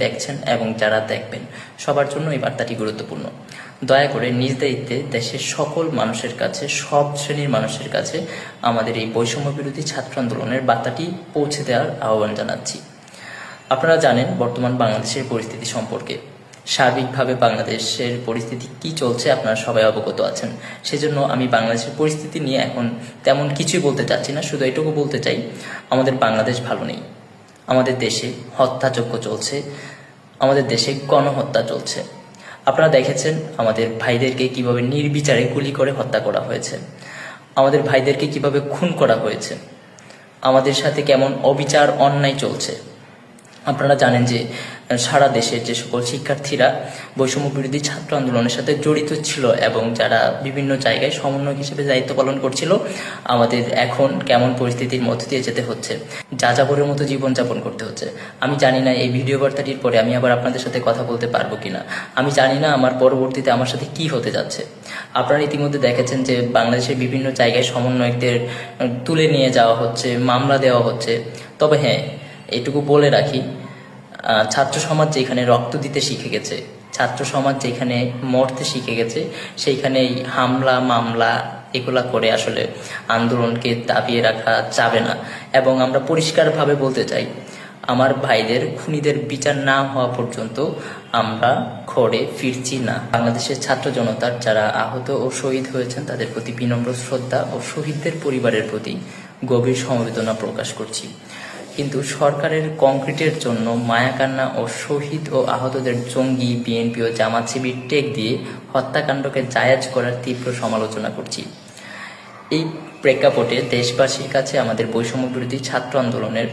দেখছেন এবং যারা দেখবেন সবার জন্য এই বার্তাটি গুরুত্বপূর্ণ। দয়া করে নিজ দায়িত্বে দেশের সকল মানুষের কাছে, সব শ্রেণীর মানুষের কাছে আমাদের এই বৈষম্য বিরোধী ছাত্র আন্দোলনের বার্তাটি পৌঁছে দেওয়ার আহ্বান জানাচ্ছি। আপনারা জানেন বর্তমান বাংলাদেশের পরিস্থিতি সম্পর্কে। সার্বিকভাবে বাংলাদেশের পরিস্থিতি কি চলছে আপনারা সবাই অবগত আছেন। সেজন্য আমি বাংলাদেশের পরিস্থিতি নিয়ে এখন তেমন কিছুই বলতে চাচ্ছি না, শুধু এটুকু বলতে চাই আমাদের বাংলাদেশ ভালো নেই। আমাদের দেশে হত্যাযজ্ঞ চলছে, আমাদের দেশে গণহত্যা চলছে। আপনারা দেখেছেন আমাদের ভাইদেরকে কিভাবে নির্বিচারে গুলি করে হত্যা করা হয়েছে, আমাদের ভাইদেরকে কিভাবে খুন করা হয়েছে, আমাদের সাথে কেমন অবিচার অন্যায় চলছে। আপনারা জানেন যে সারা দেশের যে সকল শিক্ষার্থীরা বৈষম্য বিরোধী ছাত্র আন্দোলনের সাথে জড়িত ছিল এবং যারা বিভিন্ন জায়গায় সমন্বয়ক হিসেবে দায়িত্ব পালন করছিল, আমাদের এখন কেমন পরিস্থিতির মধ্য দিয়ে যেতে হচ্ছে, যাযাবরের মতো জীবনযাপন করতে হচ্ছে। আমি জানি না এই ভিডিও বার্তাটির পরে আমি আবার আপনাদের সাথে কথা বলতে পারবো কিনা, আমি জানি না আমার পরবর্তীতে আমার সাথে কি হতে যাচ্ছে। আপনারা ইতিমধ্যে দেখেছেন যে বাংলাদেশের বিভিন্ন জায়গায় সমন্বয়কদের তুলে নিয়ে যাওয়া হচ্ছে, মামলা দেওয়া হচ্ছে। তবে হ্যাঁ, এটুকু বলে রাখি, ছাত্র সমাজ যেখানে রক্ত দিতে শিখে গেছে, ছাত্র সমাজ যেখানে মরতে শিখে গেছে, সেইখানে এই হামলা মামলা এগুলা করে আসলে আন্দোলনকে দাবিয়ে রাখা যাবে না। এবং আমরা পরিষ্কারভাবে বলতে চাই, আমার ভাইদের খুনিদের বিচার না হওয়া পর্যন্ত আমরা ঘরে ফিরছি না। বাংলাদেশের ছাত্র জনতার যারা আহত ও শহীদ হয়েছেন তাদের প্রতি বিনম্র শ্রদ্ধা ও শহীদদের পরিবারের প্রতি গভীর সমবেদনা প্রকাশ করছি। কিন্তু সরকারের কংক্রিটের জন্য মায়াকান্না ও শহীদ ও আহতদের জঙ্গি, বিএনপি ও জামাত শিবির টেক দিয়ে হত্যাকাণ্ডকে জায়েজ করার তীব্র সমালোচনা করছি। এই প্রেক্ষাপটে দেশবাসীর কাছে আমাদের বৈষম্য বিরোধী ছাত্র আন্দোলনের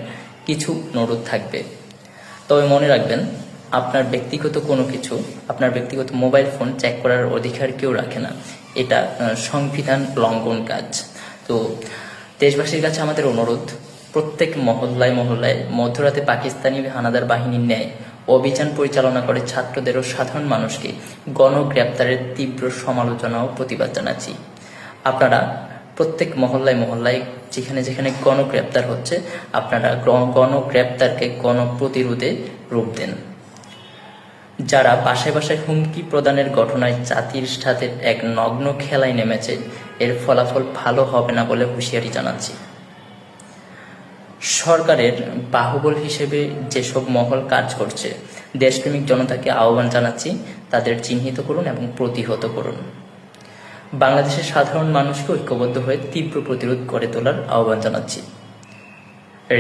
কিছু অনুরোধ থাকবে। তবে মনে রাখবেন, আপনার ব্যক্তিগত কোনো কিছু, আপনার ব্যক্তিগত মোবাইল ফোন চেক করার অধিকার কেউ রাখে না। এটা সংবিধান লঙ্ঘন কাজ। তো দেশবাসীর কাছে আমাদের অনুরোধ, প্রত্যেক মহল্লায় মহল্লায় মধ্যরাতে পাকিস্তানি হানাদার বাহিনীর ন্যায় অভিযান পরিচালনা করে ছাত্রদের ও সাধারণ মানুষকে গণগ্রেপ্তারের তীব্র সমালোচনা ও প্রতিবাদ জানাচ্ছি। আপনারা প্রত্যেক মহল্লায় মহল্লায় যেখানে যেখানে গণগ্রেপ্তার হচ্ছে, আপনারা গণগ্রেপ্তারকে গণপ্রতিরোধে রূপ দেন। যারা বাসায় বাসায় হুমকি প্রদানের ঘটনায় জাতির সাথে এক নগ্ন খেলায় নেমেছে, এর ফলাফল ভালো হবে না বলে হুঁশিয়ারি জানাচ্ছি। সরকারের বাহুবল হিসেবে যেসব মহল কাজ করছে, দেশপ্রেমিক জনতাকে আহ্বান জানাচ্ছি, তাদের চিহ্নিত করুন এবং প্রতিহত করুন। বাংলাদেশের সাধারণ মানুষকে ঐক্যবদ্ধ হয়ে তীব্র প্রতিরোধ গড়ে তোলার আহ্বান জানাচ্ছি।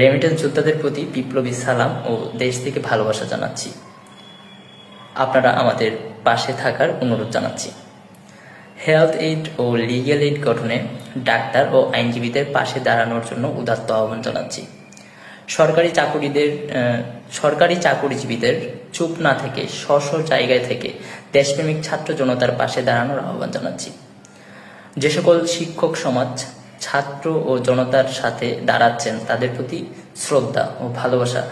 রেমিটেন্স যোদ্ধাদের প্রতি বিপ্লবী সালাম ও দেশ থেকে ভালোবাসা জানাচ্ছি। আপনারা আমাদের পাশে থাকার অনুরোধ জানাচ্ছি। হেলথ এইড ও লিগ্যাল এইড গঠনে ডাক্তার ও আইনজীবীদের পাশে দাঁড়ানোর জন্য উদাত্ত আহ্বান জানাচ্ছি। সরকারি চাকরিজীবীদের চুপ না থেকে স্ব জায়গায় থেকে দেশপ্রেমিক ছাত্র জনতার পাশে দাঁড়ানোর আহ্বান জানাচ্ছি। যে সকল শিক্ষক সমাজ ছাত্র ও জনতার সাথে দাঁড়াচ্ছেন, তাদের প্রতি শ্রদ্ধা ও ভালোবাসা,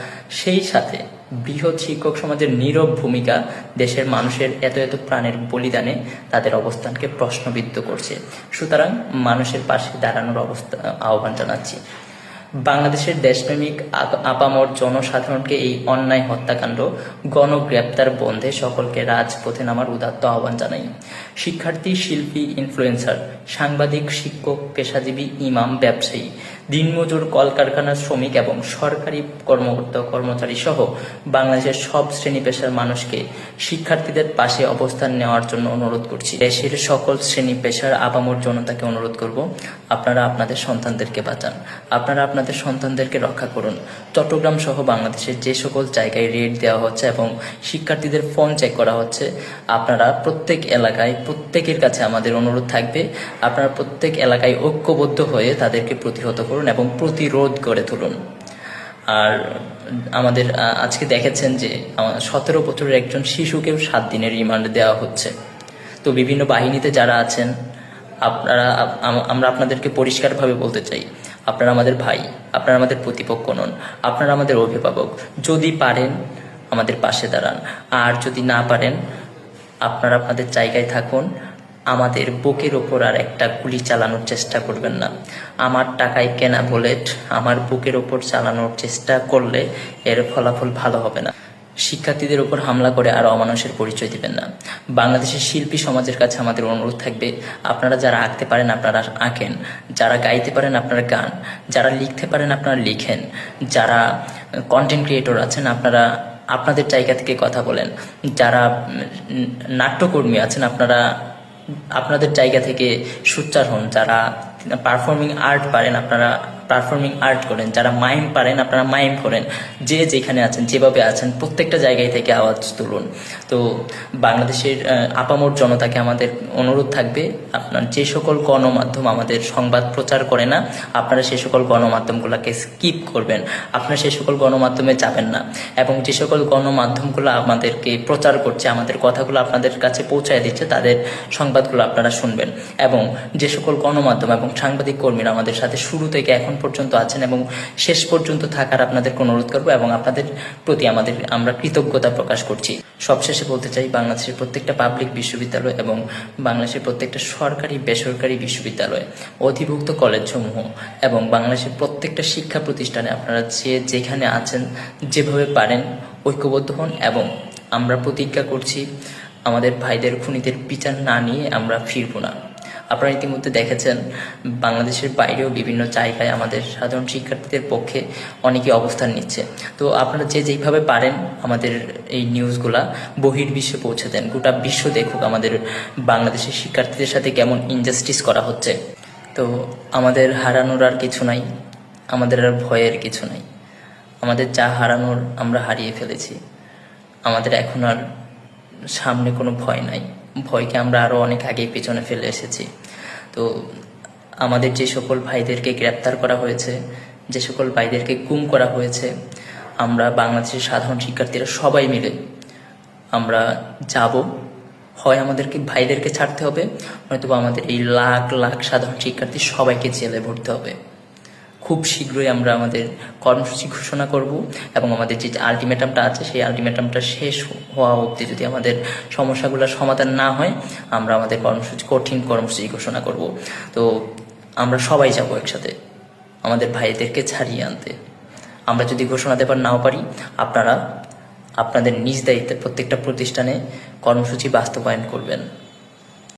সেই সাথে বৃহৎ শিক্ষক সমাজের নীরব ভূমিকা দেশের মানুষের এত এত প্রাণের বলিদানে তাদের অবস্থানকে প্রশ্নবিদ্ধ করছে। সুতরাং মানুষের পাশে দাঁড়ানোর আহ্বান জানাচ্ছি। বাংলাদেশের দেশপ্রেমিক আপামর জনসাধারণকে এই অন্যায় হত্যাকাণ্ড গণগ্রেপ্তার বন্ধে সকলকে রাজপথে নামার উদাত্ত আহ্বান জানাই। শিক্ষার্থী, শিল্পী, ইনফ্লুয়েন্সার, সাংবাদিক, শিক্ষক, পেশাজীবী, ইমাম, ব্যবসায়ী, দিনমজুর, কলকারখানার শ্রমিক এবং সরকারি কর্মকর্তা কর্মচারী সহ বাংলাদেশের সব শ্রেণী পেশার মানুষকে শিক্ষার্থীদের পাশে অবস্থান নেওয়ার জন্য অনুরোধ করছি। দেশের সকল শ্রেণী পেশার আপামর জনতাকে অনুরোধ করব, আপনারা আপনাদের সন্তানদেরকে বাঁচান, আপনারা আপনাদের সন্তানদেরকে রক্ষা করুন। চট্টগ্রাম সহ বাংলাদেশের যে সকল জায়গায় রেড দেওয়া হচ্ছে এবং শিক্ষার্থীদের ফোন চেক করা হচ্ছে, আপনারা প্রত্যেক এলাকায়, প্রত্যেকের কাছে আমাদের অনুরোধ থাকবে, আপনারা প্রত্যেক এলাকায় ঐক্যবদ্ধ হয়ে তাদেরকে প্রতিহত করুন এবং প্রতিরোধ গড়ে তুলুন। আর আমাদের আজকে দেখেছেন যে 17 বছরের একজন শিশুকেও 7 দিনের রিমান্ড দেওয়া হচ্ছে। তো বিভিন্ন বাহিনীতে যারা আছেন, আমরা আপনাদেরকে পরিষ্কারভাবে বলতে চাই, আপনারা আমাদের ভাই, আপনারা আমাদের প্রতিপক্ষ নন, আপনারা আমাদের অভিভাবক। যদি পারেন আমাদের পাশে দাঁড়ান, আর যদি না পারেন আপনারা আপনাদের জায়গায় থাকুন। আমাদের বুকের ওপর আর একটা গুলি চালানোর চেষ্টা করবেন না। আমার টাকায় কেনা বুলেট আমার বুকের ওপর চালানোর চেষ্টা করলে এর ফলাফল ভালো হবে না। শিক্ষার্থীদের উপর হামলা করে আর অমানুষের পরিচয় দিবেন না। বাংলাদেশের শিল্পী সমাজের কাছে আমাদের অনুরোধ থাকবে, আপনারা যারা আঁকতে পারেন আপনারা আঁকেন, যারা গাইতে পারেন আপনারা গান, যারা লিখতে পারেন আপনারা লিখেন, যারা কন্টেন্ট ক্রিয়েটর আছেন আপনারা আপনাদের জায়গা থেকে কথা বলেন, যারা নাট্যকর্মী আছেন আপনারা আপনাদের জায়গা থেকে সোচ্চার হন, যারা পারফর্মিং আর্ট পারেন আপনারা পারফর্মিং আর্ট করেন, যারা মাইম পারেন আপনারা মাইম করেন, যে যেখানে আছেন যেভাবে আছেন প্রত্যেকটা জায়গায় থেকে আওয়াজ তুলুন। তো বাংলাদেশের আপামর জনতাকে আমাদের অনুরোধ থাকবে, আপনার যে সকল গণমাধ্যম আমাদের সংবাদ প্রচার করে না আপনারা সে সকল গণমাধ্যমগুলোকে স্কিপ করবেন, আপনারা সে সকল গণমাধ্যমে যাবেন না, এবং যে সকল গণমাধ্যমগুলো আমাদেরকে প্রচার করছে, আমাদের কথাগুলো আপনাদের কাছে পৌঁছায় দিচ্ছে, তাদের সংবাদগুলো আপনারা শুনবেন। এবং যে সকল গণমাধ্যম এবং সাংবাদিক কর্মীরা আমাদের সাথে শুরু থেকে এখন পর্যন্ত আছেন এবং শেষ পর্যন্ত থাকার আপনাদেরকে অনুরোধ করবো, এবং আপনাদের প্রতি আমরা কৃতজ্ঞতা প্রকাশ করছি। সবশেষে বলতে চাই, বাংলাদেশের প্রত্যেকটা পাবলিক বিশ্ববিদ্যালয় এবং বাংলাদেশের প্রত্যেকটা সরকারি বেসরকারি বিশ্ববিদ্যালয়, অধিভুক্ত কলেজসমূহ এবং বাংলাদেশের প্রত্যেকটা শিক্ষা প্রতিষ্ঠানে আপনারা যেখানে আছেন যেভাবে পারেন ঐক্যবদ্ধ হন, এবং আমরা প্রতিজ্ঞা করছি আমাদের ভাইদের খুনিদের বিচার না নিয়ে আমরা ফিরব না। আপনারা ইতিমধ্যে দেখেছেন বাংলাদেশের বাইরেও বিভিন্ন জায়গায় আমাদের সাধারণ শিক্ষার্থীদের পক্ষে অনেকে অবস্থান নিচ্ছে। তো আপনারা যেইভাবে পারেন আমাদের এই নিউজগুলা বহির্বিশ্বে পৌঁছে দেন, গোটা বিশ্ব দেখুক আমাদের বাংলাদেশের শিক্ষার্থীদের সাথে কেমন ইনজাস্টিস করা হচ্ছে। তো আমাদের হারানোর আর কিছু নাই, আমাদের আর ভয়ের কিছু নাই, আমাদের যা হারানোর আমরা হারিয়ে ফেলেছি, আমাদের এখন আর সামনে কোনো ভয় নাই, ভয়কে আমরা আরও অনেক আগেই পেছনে ফেলে এসেছি। তো আমাদের যে সকল ভাইদেরকে গ্রেপ্তার করা হয়েছে, যে সকল ভাইদেরকে গুম করা হয়েছে, আমরা বাংলাদেশের সাধারণ শিক্ষার্থীরা সবাই মিলে আমরা যাব, হয় আমাদেরকে ভাইদেরকে ছাড়তে হবে, নয়তো আমাদের এই লাখ লাখ সাধারণ শিক্ষার্থী সবাইকে জেলে ভরতে হবে। খুব শীঘ্রই আমরা আমাদের কর্মসূচি ঘোষণা করব, এবং আমাদের যে আলটিমেটামটা আছে সেই আলটিমেটামটা শেষ হওয়া অবধি যদি আমাদের সমস্যাগুলোর সমাধান না হয় আমরা আমাদের কঠিন কর্মসূচি ঘোষণা করব। তো আমরা সবাই যাব একসাথে আমাদের ভাইদেরকে ছাড়িয়ে আনতে। আমরা যদি ঘোষণা দেবার নাও পারি, আপনারা আপনাদের নিজ দায়িত্বে প্রত্যেকটা প্রতিষ্ঠানে কর্মসূচি বাস্তবায়ন করবেন।